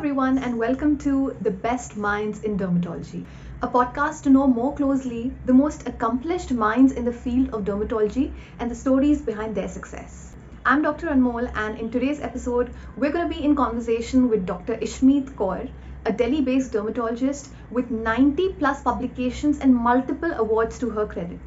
everyone, and welcome to The Best Minds in Dermatology, a podcast to know more closely the most accomplished minds in the field of dermatology and the stories behind their success. I'm Dr. Anmol, and in today's episode, we're going to be in conversation with Dr. Ishmeet Kaur, a Delhi based dermatologist with 90 plus publications and multiple awards to her credit.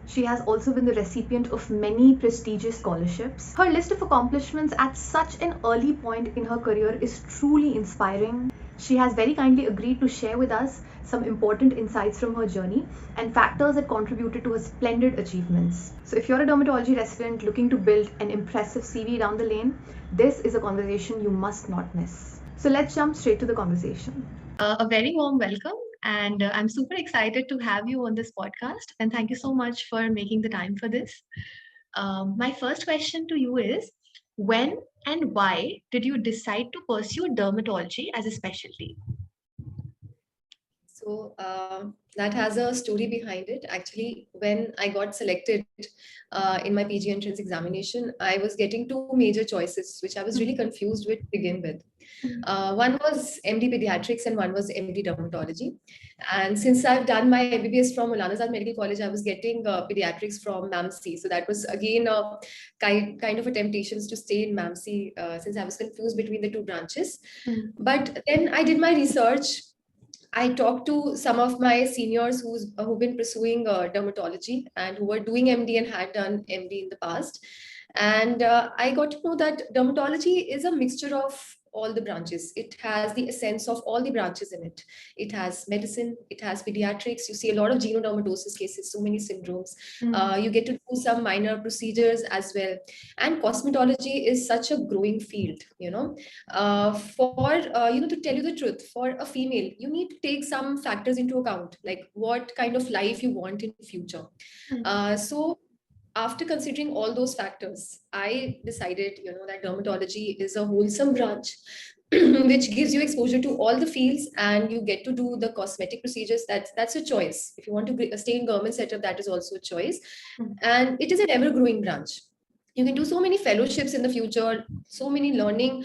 She has also been the recipient of many prestigious scholarships. Her list of accomplishments at such an early point in her career is truly inspiring. She has very kindly agreed to share with us some important insights from her journey and factors that contributed to her splendid achievements. So, if you're a dermatology resident looking to build an impressive CV down the lane, this is a conversation you must not miss. So, let's jump straight to the conversation. A very warm welcome. And I'm super excited to have you on this podcast. And thank you so much for making the time for this. My first question to you is, when and why did you decide to pursue dermatology as a specialty? So that has a story behind it. Actually, when I got selected in my PG entrance examination, I was getting two major choices, which I was really confused with to begin with. One was MD Pediatrics and one was MD Dermatology. And since I've done my MBBS from Maulana Azad Medical College, I was getting pediatrics from MAMC. So that was again a kind of a temptation to stay in MAMC since I was confused between the two branches. But then I did my research. I talked to some of my seniors who've been pursuing dermatology and who were doing MD and had done MD in the past. And I got to know that dermatology is a mixture of all the branches. It has the essence of all the branches in it. It has medicine, it has pediatrics. You see a lot of genodermatosis cases, so many syndromes. You get to do some minor procedures as well. And cosmetology is such a growing field, to tell you the truth, for a female, you need to take some factors into account, like what kind of life you want in future. So after considering all those factors, I decided, that dermatology is a wholesome branch which gives you exposure to all the fields and you get to do the cosmetic procedures. That's a choice. If you want to stay in government setup, that is also a choice. And it is an ever growing branch. You can do so many fellowships in the future, so many learning.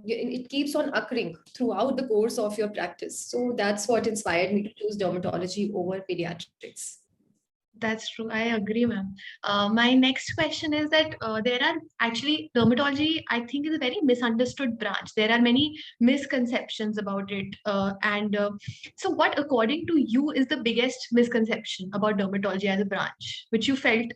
It keeps on occurring throughout the course of your practice. So that's what inspired me to choose dermatology over pediatrics. That's true. I agree, ma'am. My next question is that there are actually dermatology, I think, is a very misunderstood branch. There are many misconceptions about it. So, what, according to you, is the biggest misconception about dermatology as a branch, which you felt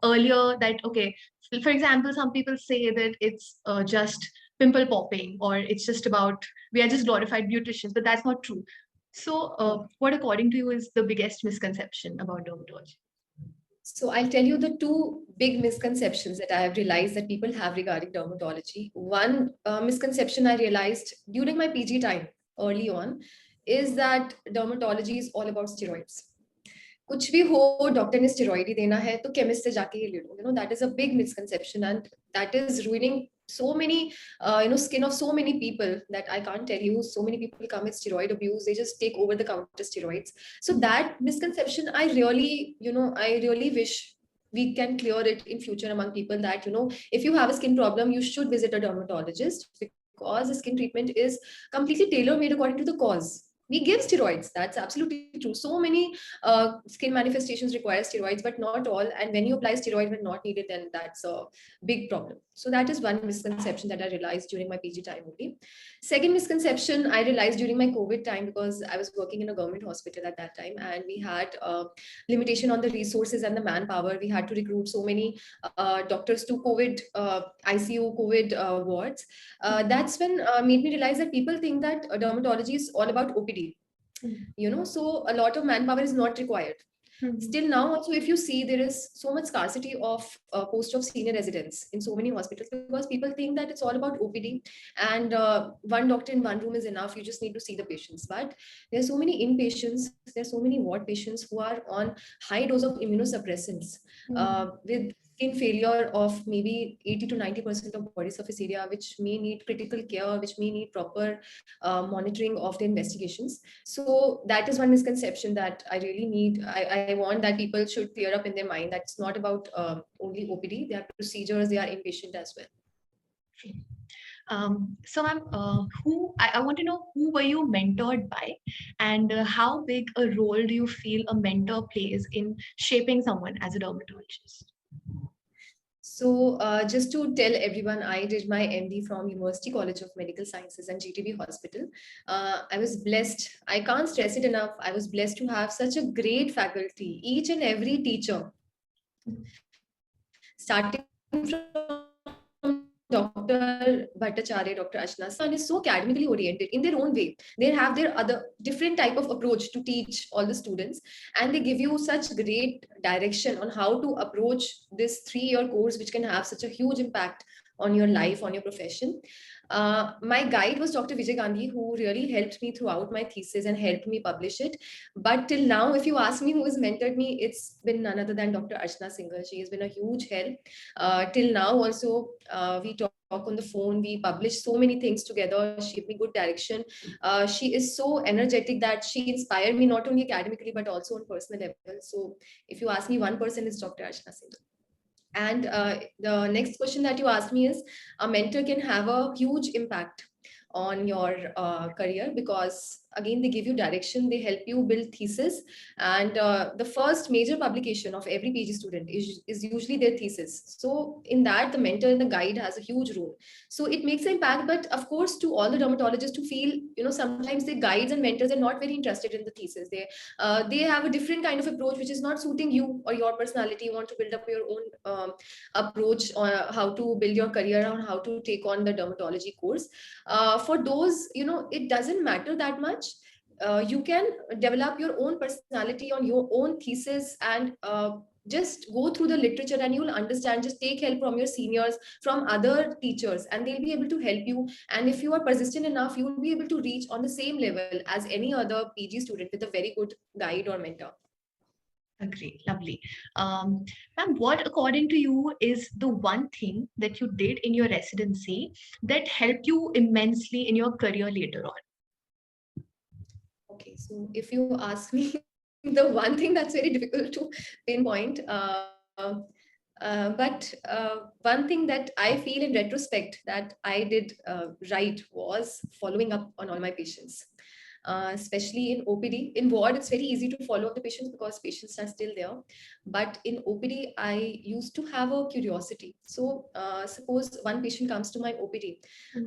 earlier that, okay, for example, some people say that it's just pimple popping or it's just about, we are just glorified beauticians, but that's not true. So, what, according to you, is the biggest misconception about dermatology? So I'll tell you the two big misconceptions that I have realized that people have regarding dermatology. One misconception I realized during my PG time early on is that dermatology is all about steroids. कुछ भी हो doctor ने steroid ही देना है तो chemist से जाके ही ले लो that is a big misconception and that is ruining so many skin of so many people that I can't tell you. So many people come with steroid abuse, they just take over the counter steroids. So that misconception, I really wish we can clear it in future among people, that if you have a skin problem, you should visit a dermatologist, because the skin treatment is completely tailor made according to the cause. We give steroids, that's absolutely true. So many skin manifestations require steroids, but not all. And when you apply steroid when not needed, then that's a big problem. So that is one misconception that I realized during my PG time only. Second misconception I realized during my COVID time, because I was working in a government hospital at that time, and we had limitation on the resources and the manpower. We had to recruit so many doctors to COVID ICU COVID wards. That's when made me realize that people think that dermatology is all about OPD. So a lot of manpower is not required. Still now also, if you see, there is so much scarcity of post of senior residents in so many hospitals, because people think that it's all about OPD and one doctor in one room is enough. You just need to see the patients. But there's so many inpatients, there's so many ward patients who are on high dose of immunosuppressants with skin failure of maybe 80 to 90% of body surface area, which may need critical care, which may need proper monitoring of the investigations. So that is one misconception that I really need. I want that people should clear up in their mind that it's not about only OPD. They have procedures, they are inpatient as well. So, ma'am, I want to know, who were you mentored by, and how big a role do you feel a mentor plays in shaping someone as a dermatologist? So, just to tell everyone, I did my MD from University College of Medical Sciences and GTB Hospital. I was blessed. I can't stress it enough. I was blessed to have such a great faculty. Each and every teacher, starting from Dr. Bhattacharya, Dr. Ashna, everyone is so academically oriented in their own way. They have their other different type of approach to teach all the students, and they give you such great direction on how to approach this 3-year course, which can have such a huge impact on your life, on your profession. My guide was Dr. Vijay Gandhi, who really helped me throughout my thesis and helped me publish it. But till now, if you ask me who has mentored me, it's been none other than Dr. Archana Singhal. She has been a huge help. Till now, also, we talk on the phone, we publish so many things together. She gave me good direction. She is so energetic that she inspired me not only academically, but also on personal level. So if you ask me, one person is Dr. Archana Singhal. And the next question that you asked me is, a mentor can have a huge impact on your career, because again they give you direction, they help you build thesis, and the first major publication of every PG student is usually their thesis. So in that, the mentor and the guide has a huge role. So it makes an impact. But of course, to all the dermatologists who feel, sometimes the guides and mentors are not very interested in the thesis, they have a different kind of approach which is not suiting you or your personality. You want to build up your own approach on how to build your career, on how to take on the dermatology course. For those, it doesn't matter that much. You can develop your own personality on your own thesis, and just go through the literature and you'll understand. Just take help from your seniors, from other teachers, and they'll be able to help you. And if you are persistent enough, you'll be able to reach on the same level as any other PG student with a very good guide or mentor. Great, lovely. Ma'am, what according to you is the one thing that you did in your residency that helped you immensely in your career later on? Okay, so if you ask me, the one thing that's very difficult to pinpoint, but one thing that I feel in retrospect that I did right was following up on all my patients. Especially in OPD. In ward, it's very easy to follow up the patients because patients are still there. But in OPD, I used to have a curiosity. So suppose one patient comes to my OPD,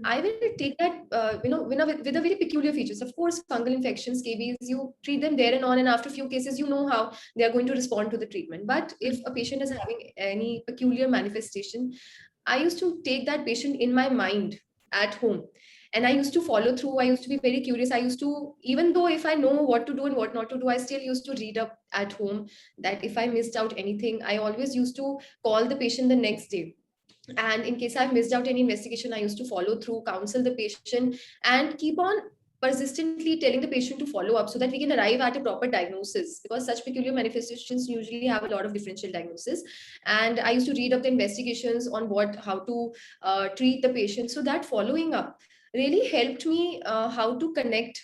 I will take that, with a very peculiar features. Of course, fungal infections, KBs, you treat them there and on, and after a few cases, you know how they are going to respond to the treatment. But if a patient is having any peculiar manifestation, I used to take that patient in my mind at home, and I used to follow through. I used to be very curious. I used to, even though if I know what to do and what not to do, I still used to read up at home, that if I missed out anything, I always used to call the patient the next day. And in case I've missed out any investigation, I used to follow through, counsel the patient, and keep on persistently telling the patient to follow up, so that we can arrive at a proper diagnosis, because such peculiar manifestations usually have a lot of differential diagnosis. And I used to read up the investigations on how to treat the patient. So that following up really helped me how to connect,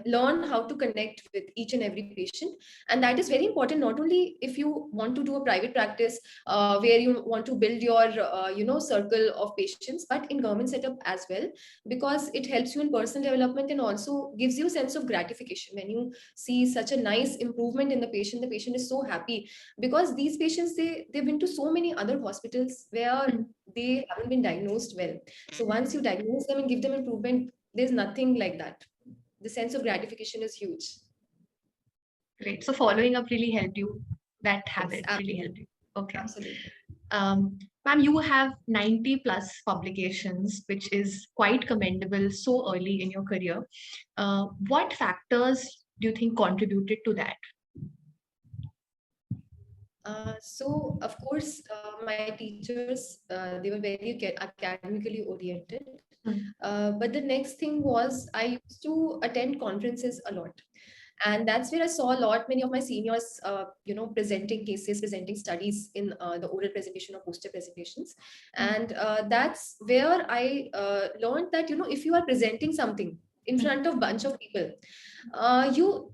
learn how to connect with each and every patient. And that is very important, not only if you want to do a private practice where you want to build your circle of patients, but in government setup as well, because it helps you in personal development and also gives you a sense of gratification when you see such a nice improvement in the patient. The patient is so happy, because these patients, they've been to so many other hospitals where they haven't been diagnosed well. So once you diagnose them and give them improvement, there's nothing like that. The sense of gratification is huge. Great. So following up really helped you. That Yes, habit really helped you. Okay. absolutely. Ma'am, you have 90 plus publications, which is quite commendable so early in your career. What factors do you think contributed to that? So, of course, my teachers, they were very academically oriented. But the next thing was, I used to attend conferences a lot. And that's where I saw many of my seniors, presenting cases, presenting studies in the oral presentation or poster presentations. And that's where I learned that, if you are presenting something in front of a bunch of people, you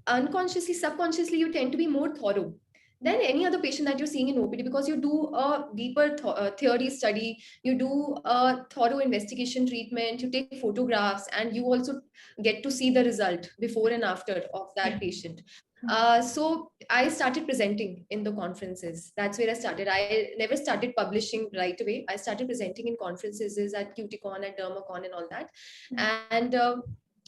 unconsciously, subconsciously, you tend to be more thorough. than any other patient that you're seeing in OPD, because you do a deeper theory study, you do a thorough investigation treatment, you take photographs, and you also get to see the result before and after of that patient. So I started presenting in the conferences. That's where I started. I never started publishing right away. I started presenting in conferences at QTCon, at DermaCon, and all that. And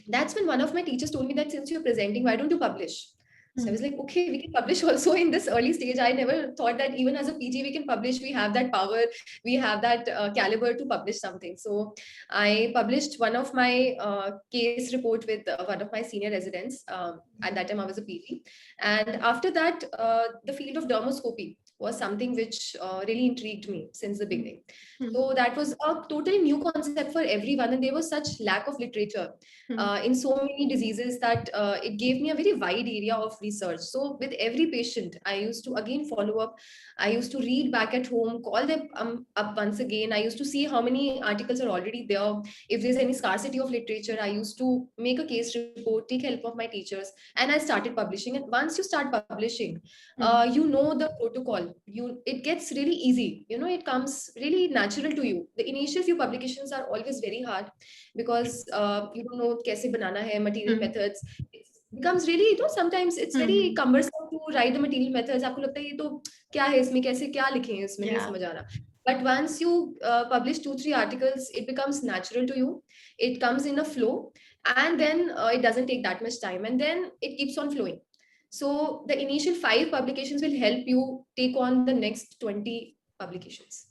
that's when one of my teachers told me that since you're presenting, why don't you publish? So I was like, okay, we can publish also in this early stage. I never thought that even as a PG, we can publish. We have that power, we have that caliber to publish something. So I published one of my case report with one of my senior residents. At that time, I was a PG. And after that, the field of dermoscopy was something which really intrigued me since the beginning. So that was a totally new concept for everyone. And there was such lack of literature in so many diseases that it gave me a very wide area of research. So with every patient, I used to again follow up. I used to read back at home, call them up once again. I used to see how many articles are already there. If there's any scarcity of literature, I used to make a case report, take help of my teachers, and I started publishing. And once you start publishing, you know the protocol. It gets really easy. You know, it comes really natural to you. The initial few publications are always very hard because you don't know kaise banana hai, material methods. It becomes really, you know, sometimes it's very cumbersome to write the material methods. आपको लगता है ये तो क्या है इसमें, कैसे क्या लिखे हैं इसमें, नहीं समझ आ रहा. But once you publish 2-3 articles, it becomes natural to you. It comes in a flow, and then it doesn't take that much time, and then it keeps on flowing. So the initial 5 publications will help you take on the next 20 publications.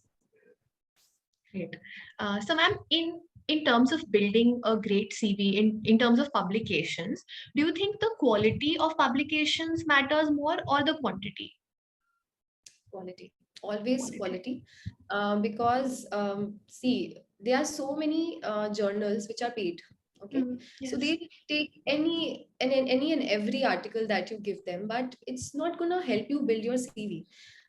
Great. So ma'am, in terms of building a great CV, in terms of publications, do you think the quality of publications matters more or the quantity? Quality, always quality, because see, there are so many journals which are paid. Okay, so they take any and every article that you give them, but it's not going to help you build your CV.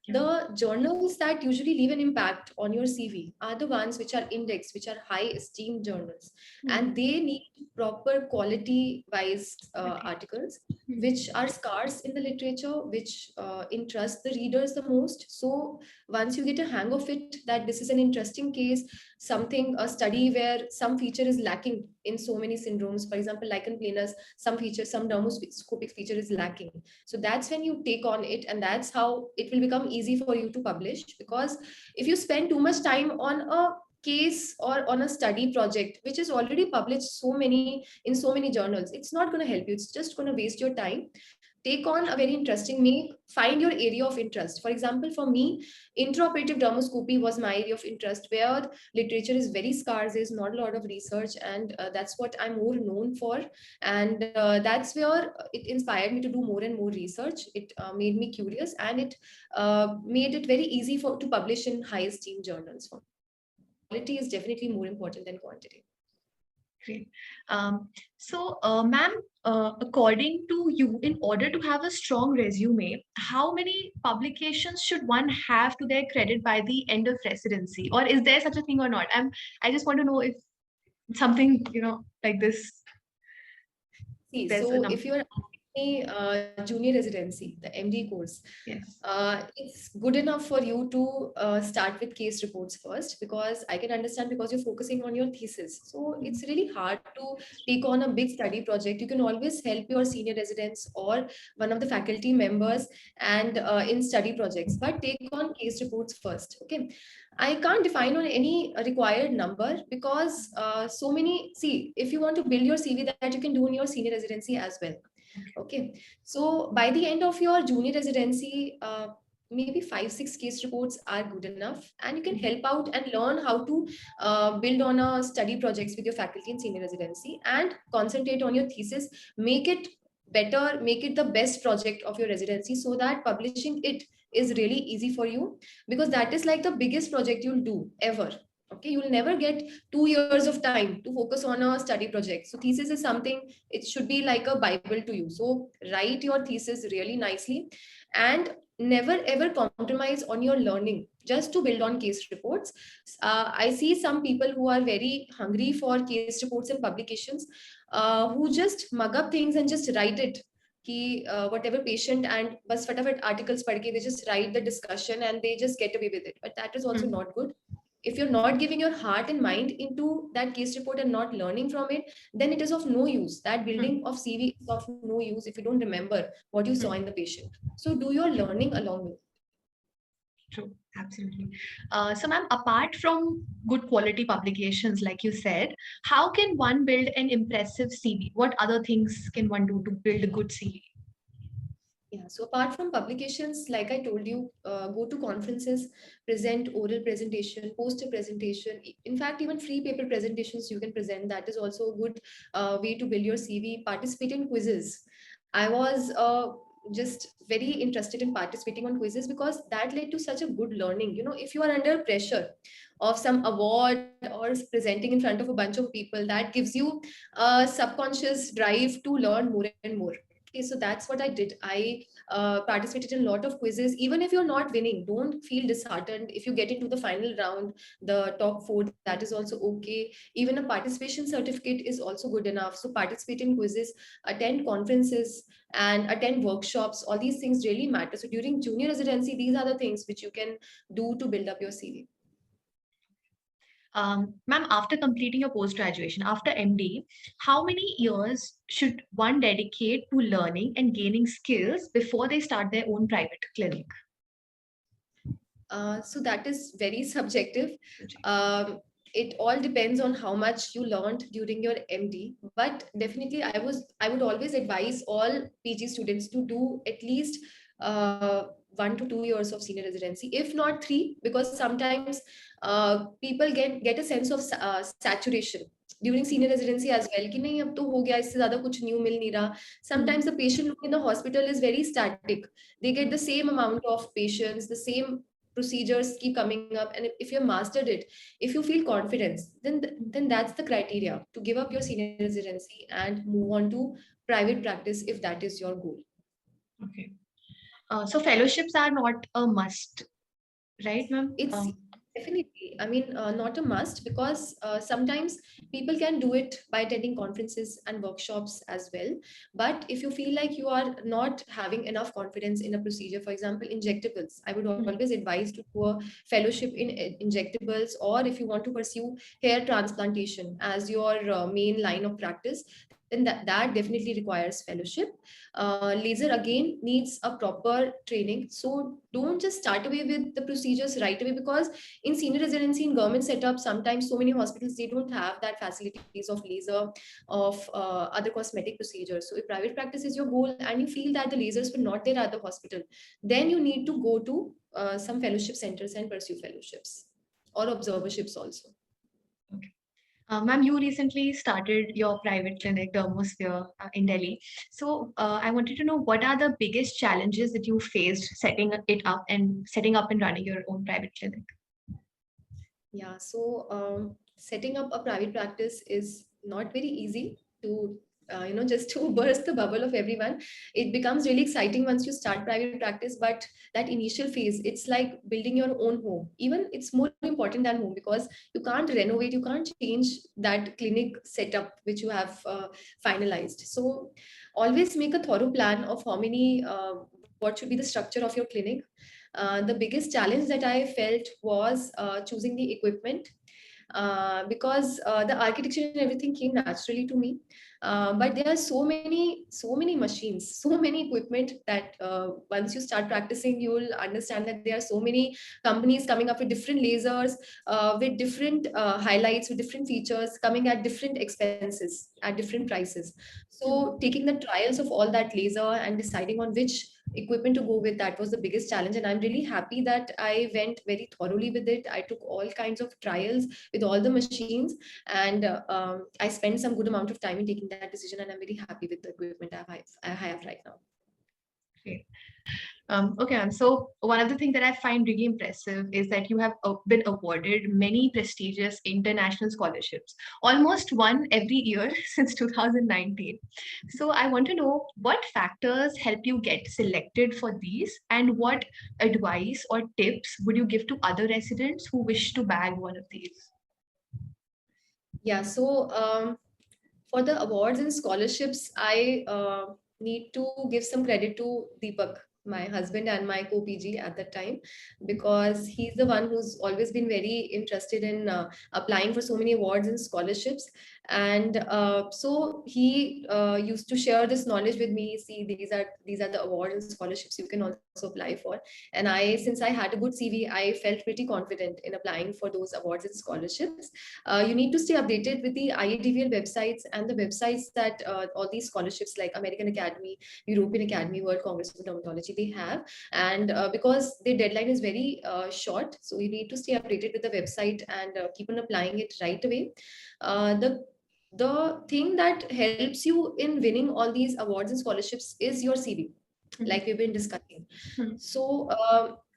The journals that usually leave an impact on your CV are the ones which are indexed, which are high esteemed journals, and they need proper quality wise articles which are scarce in the literature, which interest the readers the most. So once you get a hang of it, that this is an interesting case, something, a study where some feature is lacking in so many syndromes, for example, lichen planus, some feature, some dermoscopic feature is lacking. So that's when you take on it, and that's how it will become easy for you to publish. Because if you spend too much time on a case or on a study project which is already published in so many journals, it's not going to help you. It's just going to waste your time. Take on a very interesting, find your area of interest. For example, for me, intraoperative dermoscopy was my area of interest, where literature is very scarce, there's not a lot of research, and that's what I'm more known for. And that's where it inspired me to do more and more research. It made me curious, and it made it very easy to publish in high esteemed journals. Quality is definitely more important than quantity. Great. So, ma'am, according to you, in order to have a strong resume, how many publications should one have to their credit by the end of residency? Or is there such a thing or not? I just want to know if something, like this. See, so if you're junior residency, the MD course, yes, it's good enough for you to start with case reports first, because I can understand, because you're focusing on your thesis. So it's really hard to take on a big study project. You can always help your senior residents or one of the faculty members and in study projects, but take on case reports first. Okay. I can't define on any required number, because so many, see, if you want to build your CV, that you can do in your senior residency as well. Okay. So by the end of your junior residency, maybe 5-6 case reports are good enough, and you can help out and learn how to build on a study projects with your faculty in senior residency, and concentrate on your thesis, make it better, make it the best project of your residency, so that publishing it is really easy for you, because that is like the biggest project you'll do ever. Okay, you'll never get 2 years of time to focus on a study project. So thesis is something, it should be like a Bible to you. So write your thesis really nicely, and never ever compromise on your learning just to build on case reports. I see some people who are very hungry for case reports and publications, who just mug up things and just write it whatever patient and bas fatafat articles पढ़ के they just write the discussion and they just get away with it. But that is also not good. If you're not giving your heart and mind into that case report and not learning from it, then it is of no use. That building of CV is of no use if you don't remember what you saw in the patient. So do your learning along with. True, absolutely. So, ma'am, apart from good quality publications, like you said, how can one build an impressive CV? What other things can one do to build a good CV? Yeah, so apart from publications, like I told you, go to conferences, present oral presentation, poster presentation. In fact, even free paper presentations you can present. That is also a good way to build your CV. Participate in quizzes. I was just very interested in participating on quizzes because that led to such a good learning. If you are under pressure of some award or presenting in front of a bunch of people, that gives you a subconscious drive to learn more and more. Okay, so that's what I did. I participated in a lot of quizzes. Even if you're not winning, don't feel disheartened. If you get into the final round, the top four, that is also okay. Even a participation certificate is also good enough. So participate in quizzes, attend conferences, and attend workshops. All these things really matter. So during junior residency, these are the things which you can do to build up your CV. Ma'am, after completing your post graduation, after MD, how many years should one dedicate to learning and gaining skills before they start their own private clinic? So that is very subjective. It all depends on how much you learned during your MD. But definitely, I would always advise all PG students to do at least 1 to 2 years of senior residency, if not 3, because sometimes people get a sense of saturation during senior residency as well. कि नहीं अब तो हो गया इससे ज़्यादा कुछ new मिल नहीं रहा. Sometimes the patient load in the hospital is very static. They get the same amount of patients, the same procedures keep coming up, and if you've mastered it, if you feel confidence, then that's the criteria to give up your senior residency and move on to private practice if that is your goal. Okay. So fellowships are not a must, right, ma'am? It's definitely, I mean, not a must, because sometimes people can do it by attending conferences and workshops as well. But if you feel like you are not having enough confidence in a procedure, for example, injectables, I would always advise to do a fellowship in injectables, or if you want to pursue hair transplantation as your main line of practice, then that definitely requires fellowship. Laser again needs a proper training. So don't just start away with the procedures right away, because in senior residency in government setup, sometimes so many hospitals, they don't have that facilities of laser, of other cosmetic procedures. So if private practice is your goal and you feel that the lasers were not there at the hospital, then you need to go to some fellowship centers and pursue fellowships or observerships also. Okay. Ma'am, you recently started your private clinic, Dermosphere, in Delhi. So I wanted to know, what are the biggest challenges that you faced setting up and running your own private clinic? Yeah, so setting up a private practice is not very easy to, just to burst the bubble of everyone. It becomes really exciting once you start private practice, but that initial phase, it's like building your own home. Even it's more important than home, because you can't renovate, you can't change that clinic setup which you have finalized. So always make a thorough plan of how many, what should be the structure of your clinic. The biggest challenge that I felt was choosing the equipment, because the architecture and everything came naturally to me. But there are so many machines, so many equipment that once you start practicing, you will understand that there are so many companies coming up with different lasers, with different highlights, with different features, coming at different expenses, at different prices. So taking the trials of all that laser and deciding on which equipment to go with, that was the biggest challenge, and I'm really happy that I went very thoroughly with it. I took all kinds of trials with all the machines, and I spent some good amount of time in taking that decision, and I'm very happy with the equipment I have right now. Okay. Okay, ma'am. So one of the things that I find really impressive is that you have been awarded many prestigious international scholarships, almost one every year since 2019. So I want to know, what factors help you get selected for these, and what advice or tips would you give to other residents who wish to bag one of these? Yeah, so for the awards and scholarships, I need to give some credit to Deepak, my husband and my co-PG at that time, because he's the one who's always been very interested in applying for so many awards and scholarships. And so he used to share this knowledge with me. See, these are the awards and scholarships you can also apply for. And since I had a good CV, I felt pretty confident in applying for those awards and scholarships. You need to stay updated with the IADVL websites and the websites that all these scholarships like American Academy, European Academy, World Congress of Dermatology, they have. And because the deadline is very short, so you need to stay updated with the website and keep on applying it right away. The thing that helps you in winning all these awards and scholarships is your CV, like we've been discussing. So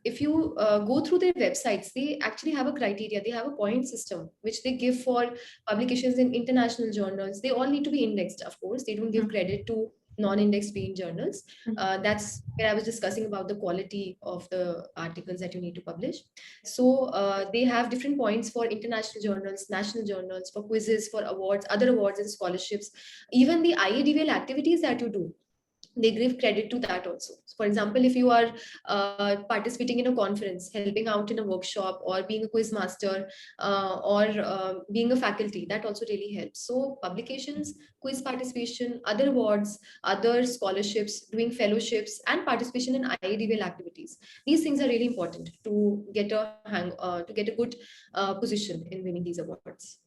if you go through their websites, they actually have a criteria. They have a point system which they give for publications in international journals. They all need to be indexed, of course. They don't give credit to non-indexed being journals. That's where I was discussing about the quality of the articles that you need to publish. So they have different points for international journals, national journals, for quizzes, for awards, other awards and scholarships. Even the IADVL activities that you do, they give credit to that also. So for example, if you are participating in a conference, helping out in a workshop, or being a quiz master, or being a faculty, that also really helps. So publications, quiz participation, other awards, other scholarships, doing fellowships, and participation in IADVL activities, these things are really important to get to get a good position in winning these awards.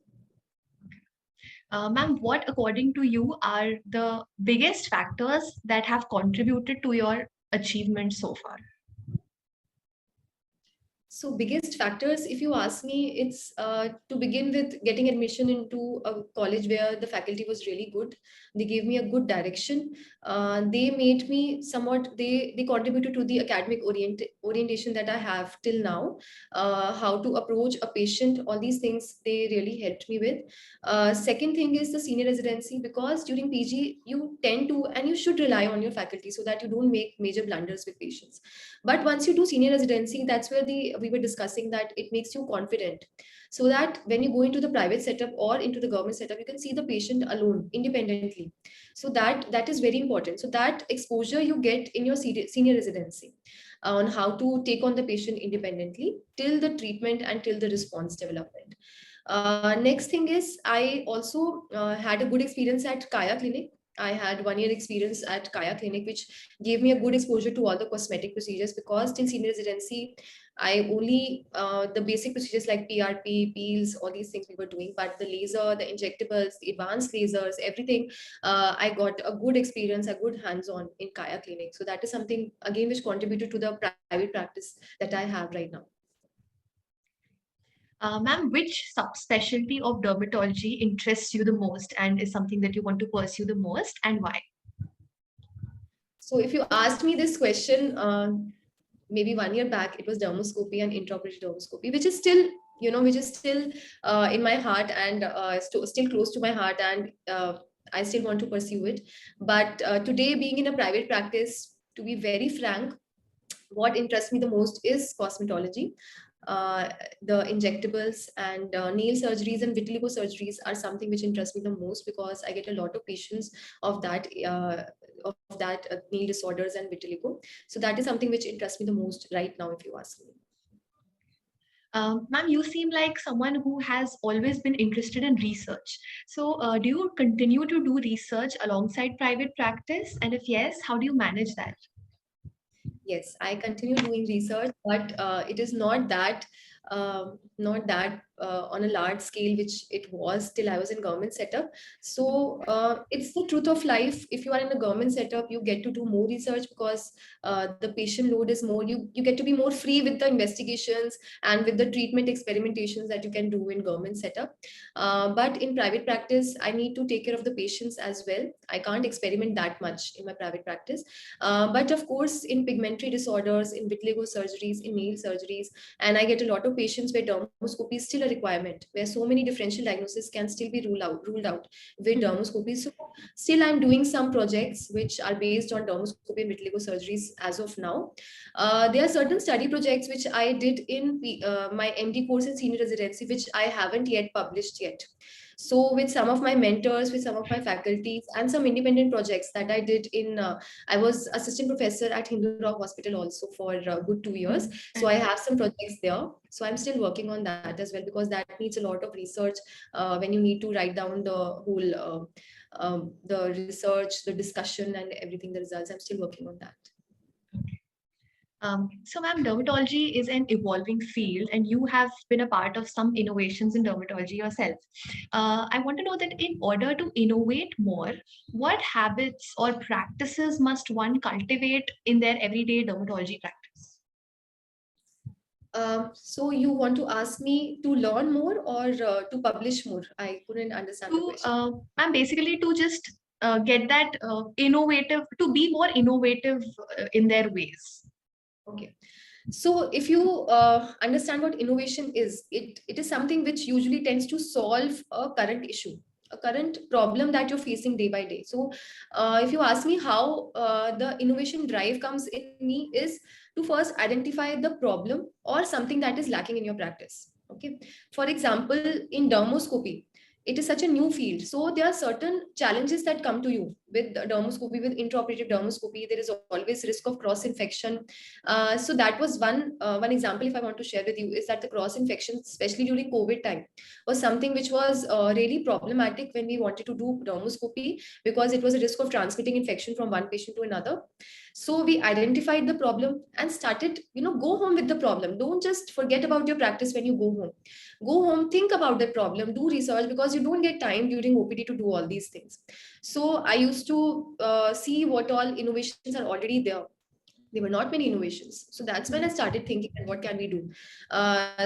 Ma'am, what according to you are the biggest factors that have contributed to your achievement so far? So biggest factors, if you ask me, it's to begin with getting admission into a college where the faculty was really good. They gave me a good direction. They made me somewhat, they contributed to the academic orientation that I have till now. How to approach a patient, all these things, they really helped me with. Second thing is the senior residency, because during PG, you tend to, and you should rely on your faculty so that you don't make major blunders with patients. But once you do senior residency, that's where we were discussing that it makes you confident, so that when you go into the private setup or into the government setup, you can see the patient alone, independently. So that is very important. So that exposure you get in your senior residency on how to take on the patient independently till the treatment and till the response development. Next thing is, I also had a good experience at Kaya Clinic. I had 1 year experience at Kaya Clinic, which gave me a good exposure to all the cosmetic procedures, because till senior residency, I only the basic procedures like PRP, peels, all these things we were doing, but the laser, the injectables, the advanced lasers, everything, I got a good experience, a good hands-on in Kaya Clinic. So that is something again which contributed to the private practice that I have right now. Ma'am, which subspecialty of dermatology interests you the most and is something that you want to pursue the most, and why? So if you asked me this question, maybe 1 year back, it was dermoscopy and intraoperative dermoscopy, which is still, which is still in my heart, and still close to my heart, and I still want to pursue it. But today, being in a private practice, to be very frank, what interests me the most is cosmetology. The injectables and nail surgeries and vitiligo surgeries are something which interests me the most, because I get a lot of patients of that nail disorders and vitiligo. So that is something which interests me the most right now, if you ask me. Ma'am, you seem like someone who has always been interested in research. So, do you continue to do research alongside private practice? And if yes, how do you manage that? Yes, I continue doing research, but it is not that on a large scale, which it was till I was in government setup. So it's the truth of life. If you are in a government setup, you get to do more research, because the patient load is more. You get to be more free with the investigations and with the treatment experimentations that you can do in government setup. But in private practice, I need to take care of the patients as well. I can't experiment that much in my private practice. But of course, in pigmentary disorders, in vitiligo surgeries, in nail surgeries, and I get a lot of patients where dermoscopy is still a requirement, where so many differential diagnoses can still be ruled out with dermoscopy. So still I'm doing some projects which are based on dermoscopy and vitiligo surgeries as of now. There are certain study projects which I did in my MD course in senior residency, which I haven't yet published yet. So with some of my mentors, with some of my faculties, and some independent projects that I did I was assistant professor at Hindu Rock Hospital also for a good 2 years. So I have some projects there. So I'm still working on that as well, because that needs a lot of research when you need to write down the whole the research, the discussion, and everything, the results. I'm still working on that. So, ma'am, dermatology is an evolving field, and you have been a part of some innovations in dermatology yourself. I want to know that in order to innovate more, what habits or practices must one cultivate in their everyday dermatology practice? So you want to ask me to learn more or to publish more? I couldn't understand the To, question. ma'am, basically to just get that innovative, to be more innovative in their ways. Okay. So if you understand what innovation is, it is something which usually tends to solve a current issue, a current problem that you're facing day by day. So if you ask me how the innovation drive comes in me is to first identify the problem or something that is lacking in your practice. Okay. For example, in dermoscopy, it is such a new field. So there are certain challenges that come to you with dermoscopy, with intraoperative dermoscopy. There is always risk of cross infection. So that was one example. If I want to share with you, is that the cross infection, especially during COVID time, was something which was really problematic when we wanted to do dermoscopy, because it was a risk of transmitting infection from one patient to another. So we identified the problem and started, go home with the problem. Don't just forget about your practice when you go home. Go home, think about that problem, do research, because you don't get time during OPD to do all these things. So I used to see what all innovations are already there. There were not many innovations. So that's when I started thinking, what can we do?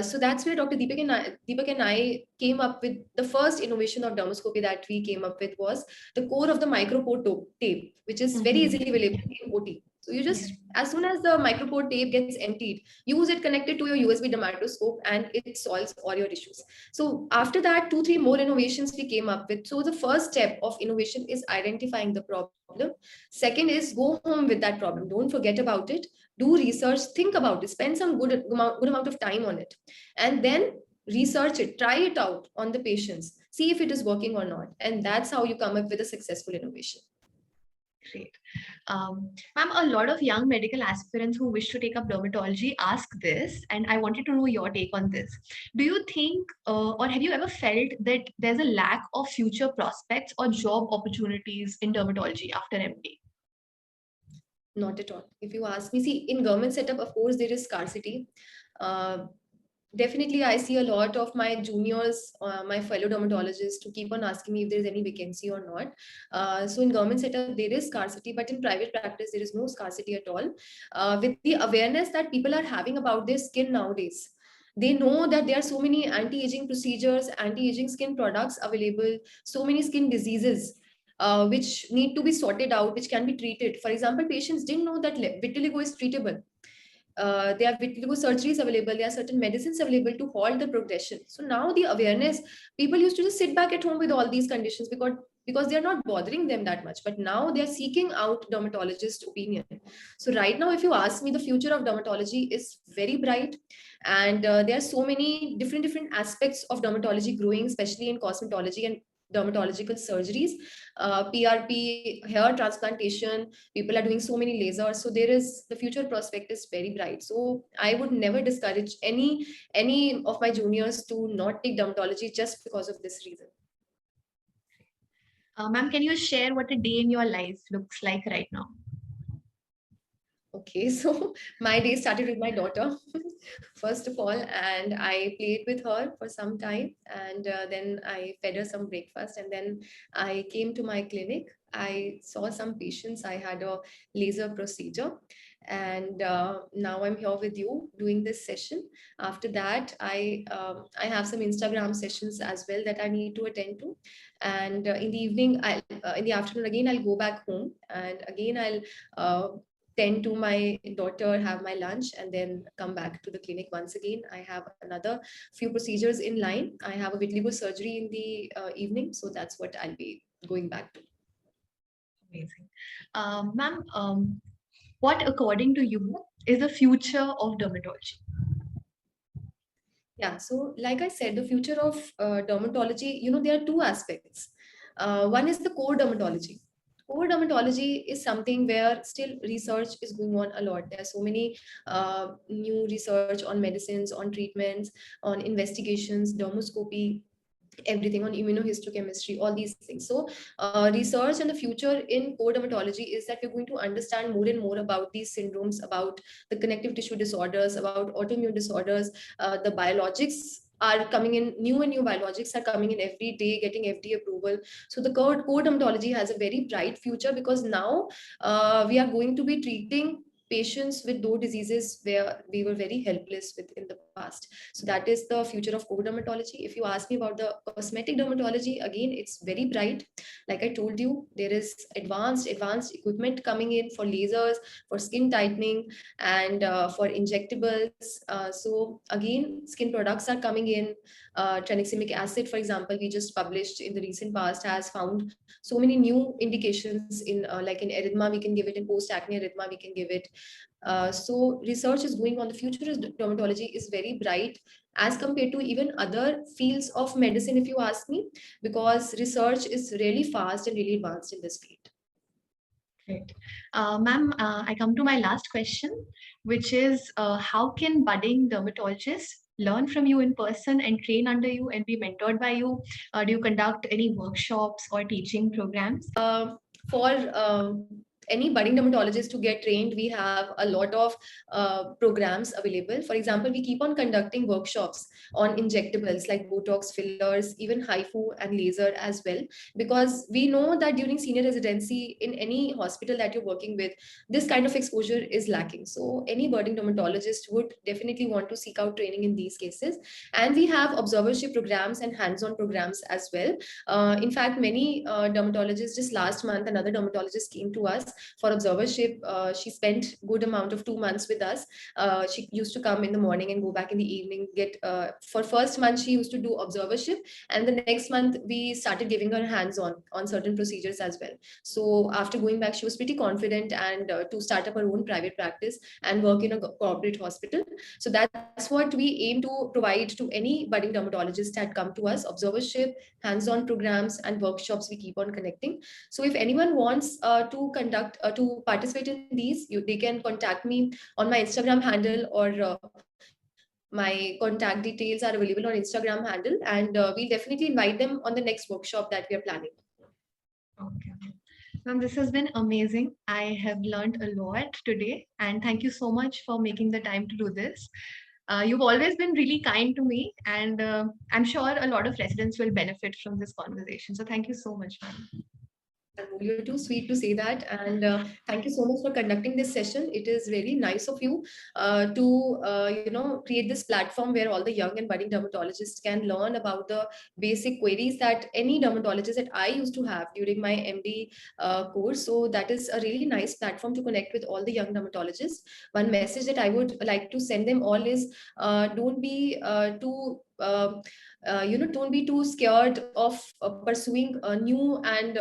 So that's where Dr. Deepak and I came up with the first innovation of dermoscopy that we came up with was the core of the micropore tape, which is very easily available in OT. So you just, as soon as the micropore tape gets emptied, use it connected to your USB dermatoscope and it solves all your issues. So after that, 2, 3 more innovations we came up with. So the first step of innovation is identifying the problem. Second is go home with that problem. Don't forget about it. Do research, think about it, spend some good amount of time on it, and then research it, try it out on the patients, see if it is working or not. And that's how you come up with a successful innovation. Great. Ma'am, a lot of young medical aspirants who wish to take up dermatology ask this, and I wanted to know your take on this. Do you think, or have you ever felt that there's a lack of future prospects or job opportunities in dermatology after MD? Not at all. If you ask me, see, in government setup, of course, there is scarcity. Uh, Definitely, I see a lot of my juniors, my fellow dermatologists, to keep on asking me if there is any vacancy or not. So in government setup, there is scarcity, but in private practice, there is no scarcity at all. With the awareness that people are having about their skin nowadays, they know that there are so many anti-aging procedures, anti-aging skin products available, so many skin diseases which need to be sorted out, which can be treated. For example, patients didn't know that vitiligo is treatable. There are vitiligo surgeries available. There are certain medicines available to halt the progression. So now the awareness, people used to just sit back at home with all these conditions because they are not bothering them that much. But now they are seeking out dermatologist opinion. So right now, if you ask me, the future of dermatology is very bright, and there are so many different aspects of dermatology growing, especially in cosmetology and dermatological surgeries, PRP, hair transplantation. People are doing so many lasers, so there is, the future prospect is very bright. So I would never discourage any of my juniors to not take dermatology just because of this reason. Ma'am, can you share what a day in your life looks like right now? Okay, so my day started with my daughter, first of all, and I played with her for some time, and then I fed her some breakfast, and then I came to my clinic. I saw some patients. I had a laser procedure, and now I'm here with you doing this session. After that, I have some Instagram sessions as well that I need to attend to, and in the evening, in the afternoon again, I'll go back home, and again I'll tend to my daughter, have my lunch, and then come back to the clinic once again. I have another few procedures in line. I have a vitiligo surgery in the evening, so that's what I'll be going back to. Amazing. Ma'am, what according to you is the future of dermatology? Yeah, so like I said, the future of dermatology, there are two aspects. One is the core dermatology. Core dermatology is something where still research is going on a lot. There are so many new research on medicines, on treatments, on investigations, dermoscopy, everything on immunohistochemistry, all these things. So research in the future in core dermatology is that we're going to understand more and more about these syndromes, about the connective tissue disorders, about autoimmune disorders. The biologics are coming in, new and new biologics are coming in every day, getting FDA approval. So the core dermatology has a very bright future, because now we are going to be treating patients with those diseases where we were very helpless with in the past. So that is the future of core dermatology. If you ask me about the cosmetic dermatology, again, it's very bright. Like I told you, there is advanced equipment coming in for lasers, for skin tightening, and for injectables. So again, skin products are coming in. Tranexamic acid, for example, we just published in the recent past, has found so many new indications in like in erythema, we can give it, in post acne erythema, we can give it. So research is going on. The future of dermatology is very bright as compared to even other fields of medicine, if you ask me, because research is really fast and really advanced in this field. Great. Ma'am, I come to my last question, which is how can budding dermatologists learn from you in person and train under you and be mentored by you? Do you conduct any workshops or teaching programs? For any budding dermatologist to get trained, we have a lot of programs available. For example, we keep on conducting workshops on injectables like Botox, fillers, even HIFU and laser as well, because we know that during senior residency in any hospital that you're working with, this kind of exposure is lacking. So any budding dermatologist would definitely want to seek out training in these cases. And we have observership programs and hands-on programs as well. In fact, many dermatologists, just last month, another dermatologist came to us for observership. She spent good amount of 2 months with us. She used to come in the morning and go back in the evening. Get for first month she used to do observership, and the next month we started giving her hands-on on certain procedures as well. So after going back, she was pretty confident and to start up her own private practice and work in a corporate hospital. So that's what we aim to provide to any budding dermatologist that come to us: observership, hands-on programs, and workshops we keep on connecting. So if anyone wants to participate in these, they can contact me on my Instagram handle, or my contact details are available on Instagram handle, and we'll definitely invite them on the next workshop that we are planning. Okay. Ma'am, this has been amazing. I have learned a lot today, and thank you so much for making the time to do this. You've always been really kind to me, and I'm sure a lot of residents will benefit from this conversation. So thank you so much, ma'am. You're too sweet to say that. And thank you so much for conducting this session. It is really nice of you to, create this platform where all the young and budding dermatologists can learn about the basic queries that any dermatologist that I used to have during my MD course. So that is a really nice platform to connect with all the young dermatologists. One message that I would like to send them all is don't be too don't be too scared of pursuing new and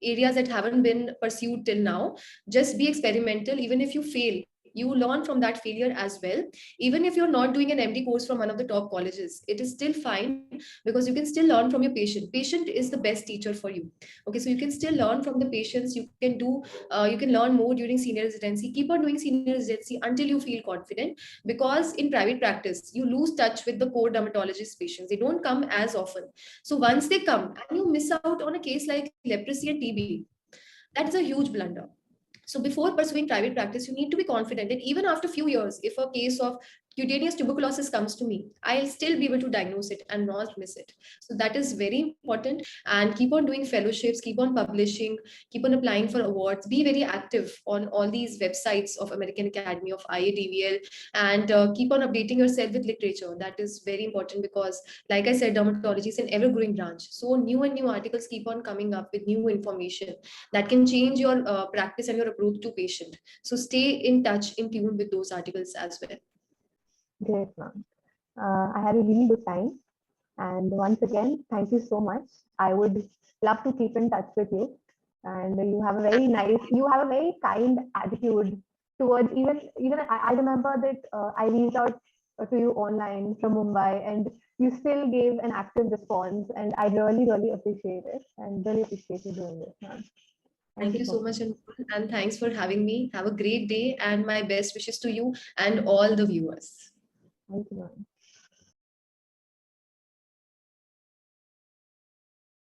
areas that haven't been pursued till now. Just be experimental. Even if you fail, you learn from that failure as well. Even if you're not doing an MD course from one of the top colleges, it is still fine, because you can still learn from your patient is the best teacher for you. Okay, so you can still learn from the patients. You can learn more during senior residency. Keep on doing senior residency until you feel confident, because in private practice you lose touch with the core dermatologist patients. They don't come as often. So once they come and you miss out on a case like leprosy and TB, that is a huge blunder. So before pursuing private practice, you need to be confident that even after few years, if a case of cutaneous tuberculosis comes to me, I'll still be able to diagnose it and not miss it. So that is very important. And keep on doing fellowships, keep on publishing, keep on applying for awards, be very active on all these websites of American Academy of IADVL, and keep on updating yourself with literature. That is very important, because like I said, dermatology is an ever growing branch. So new and new articles keep on coming up with new information that can change your practice and your approach to patient. So stay in touch, in tune with those articles as well. Great, ma'am. I had a really good time. And once again, thank you so much. I would love to keep in touch with you. And you have a very kind attitude towards, even I remember that I reached out to you online from Mumbai, and you still gave an active response, and I really, really appreciate it, and really appreciate you doing this, ma'am. Thank you So so much, and thanks for having me. Have a great day, and my best wishes to you and all the viewers. Thank you, ma'am.